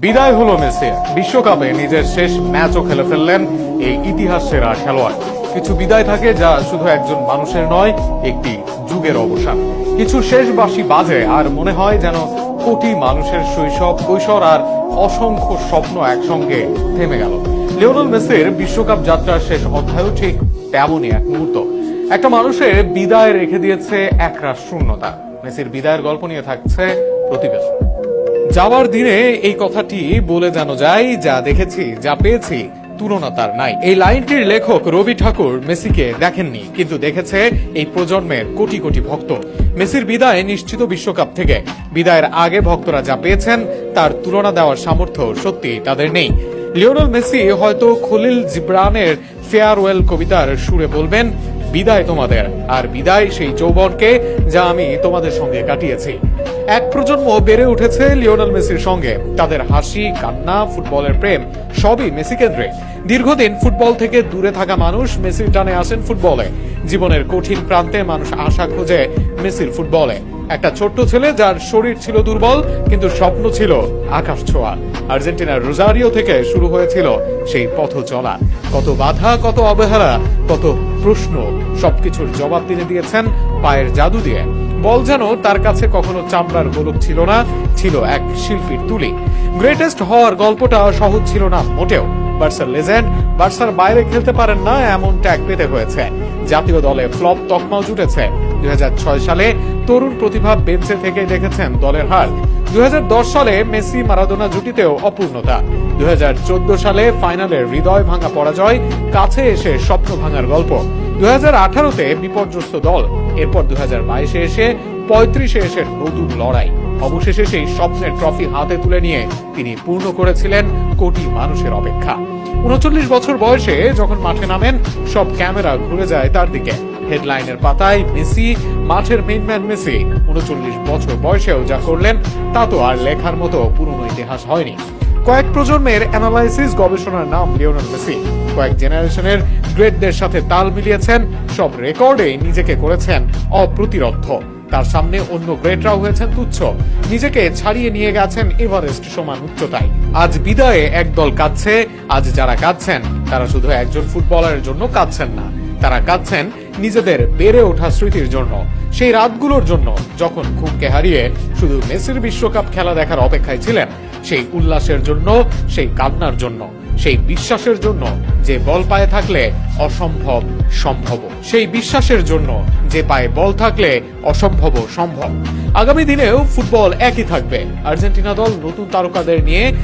বিদায় হলো মেসি। বিশ্বকাপে নিজের শেষ ম্যাচও খেলে ফেললেন এই ইতিহাস সেরা খেলোয়াড়। কিছু বিদায় থাকে যা শুধু একজন মানুষের নয়, একটি যুগের অবসান। কিছু শেষ বাঁশি বাজে আর মনে হয় যেন কোটি মানুষের শৈশব, কৈশোর আর অসংখ্য স্বপ্ন একসঙ্গে থেমে গেল। লিওনেল মেসির বিশ্বকাপ যাত্রার শেষ অধ্যায়ও ঠিক তেমনই এক মুহূর্ত। একটা মানুষের বিদায় রেখে দিয়েছে একরাশ শূন্যতা। মেসির বিদায়ের গল্প নিয়ে থাকছে প্রতিবেদন। যাওয়ার দিনে এই কথাটি বলে যেন যায়, যা দেখেছি, যা পেয়েছি, তুলনা তার নাই। এই লাইনটির লেখক রবি ঠাকুর মেসিকে দেখেননি, কিন্তু দেখেছে এই প্রজন্মের কোটি কোটি ভক্ত। মেসির বিদায় নিশ্চিত বিশ্বকাপ থেকে। বিদায়ের আগে ভক্তরা যা পেয়েছেন তার তুলনা দেওয়ার সামর্থ্য সত্যি তাদের নেই। লিওনেল মেসি হয়তো খলিল জিব্রানের ফেয়ারওয়েল কবিতার সুরে বলবেন, বিদায় তোমাদের, আর বিদায় সেই যৌবনকে যা আমি তোমাদের সঙ্গে কাটিয়েছি। এক প্রজন্ম বেড়ে উঠেছে লিওনেল মেসির সঙ্গে। তাদের হাসি, কান্না, ফুটবলের প্রেম সবই মেসি কেন্দ্রে। দীর্ঘদিন ফুটবল থেকে দূরে থাকা মানুষ মেসির টানে আসেন ফুটবলে। জীবনের কঠিন প্রান্তে মানুষ আশা খোঁজে মেসির ফুটবলে। একটা ছোট্ট ছেলে যার শরীর ছিল দুর্বল, কিন্তু স্বপ্ন ছিল আকাশ ছোঁয়া। আর্জেন্টিনার রোজারিও থেকে শুরু হয়েছিল সেই পথ চলা। কত বাধা, কত অবহেলা, কত প্রশ্ন, সবকিছুর জবাব তিনি দিয়েছেন পায়ের জাদু দিয়ে। বল যেন তার কাছে কখনো চামড়ার গোলক ছিল না, ছিল এক শিল্পীর তুলি। গ্রেটেস্ট হওয়ার গল্পটা সহজ ছিল না মোটেও। বার্সার লেজেন্ড, বার্সার বাইরে খেলতে পারেন না এমন ট্যাগ পেতে হয়েছে। জাতীয় দলে ফ্লপ তকমাও জুটেছে। 2006 সালে তরুণ প্রতিভা বেঞ্চে থেকে দেখেছেন দলের হার। 2010 সালে মেসি মারাদোনা জুটিতেও অপূর্ণতা। 2014 সালে ফাইনালের হৃদয় ভাঙা পরাজয়, কাছে এসে স্বপ্ন ভাঙার গল্প। 2018-তে বিপর্যস্ত দল। এরপর 2022-এ এসে 35-এ এসে নতুন লড়াই। অবশেষে সেই স্বপ্নের ট্রফি হাতে তুলে নিয়ে তিনি পূর্ণ করেছিলেন কোটি মানুষের অপেক্ষা। 39 বছর বয়সে যখন মাঠে নামেন, সব ক্যামেরা ঘুরে যায় তার দিকে। হেডলাইনের পাতায় মেসি, মাঠের মেইনম্যান মেসি। 39 বছর বয়সেও যা করলেন তা তো আর লেখার মতো পুরনো ইতিহাস হয়নি। কয়েক প্রজন্মের অ্যানালাইসিস গবেষণার নাম লিওনেল মেসি। কয়েক জেনারেশনের গ্রেটদের সাথে তাল মিলিয়েছেন, সব রেকর্ডে নিজেকে করেছেন অপ্রতিরোধ্য। তার সামনে অন্য গ্রেটরাও হয়েছেন তুচ্ছ। নিজেকে ছাড়িয়ে নিয়ে গেছেন এভারেস্ট সমান উচ্চতায়। আজ বিদায়ে একদল কাঁদছে। আজ যারা কাঁদছেন তারা শুধু একজন ফুটবলারের জন্য কাঁদছেন না, তারা কাঁদছেন নিজেদের বেড়ে ওঠা স্মৃতির জন্য। সেই রাতগুলোর জন্য যখন ঘুমকে হারিয়ে শুধু মেসির বিশ্বকাপ খেলা দেখার অপেক্ষায় ছিলেন। সেই উল্লাসের জন্য, সেই কান্নার জন্য, সেই বিশ্বাসের জন্য যে বল পায়ে থাকলে অসম্ভব সম্ভব, সেই বিশ্বাসের জন্য যে পায়ে বল থাকলে অসম্ভব সম্ভব। আগামী দিনেও ফুটবল একই থাকবে। আর্জেন্টিনা দল নতুন তারকাদের নিয়ে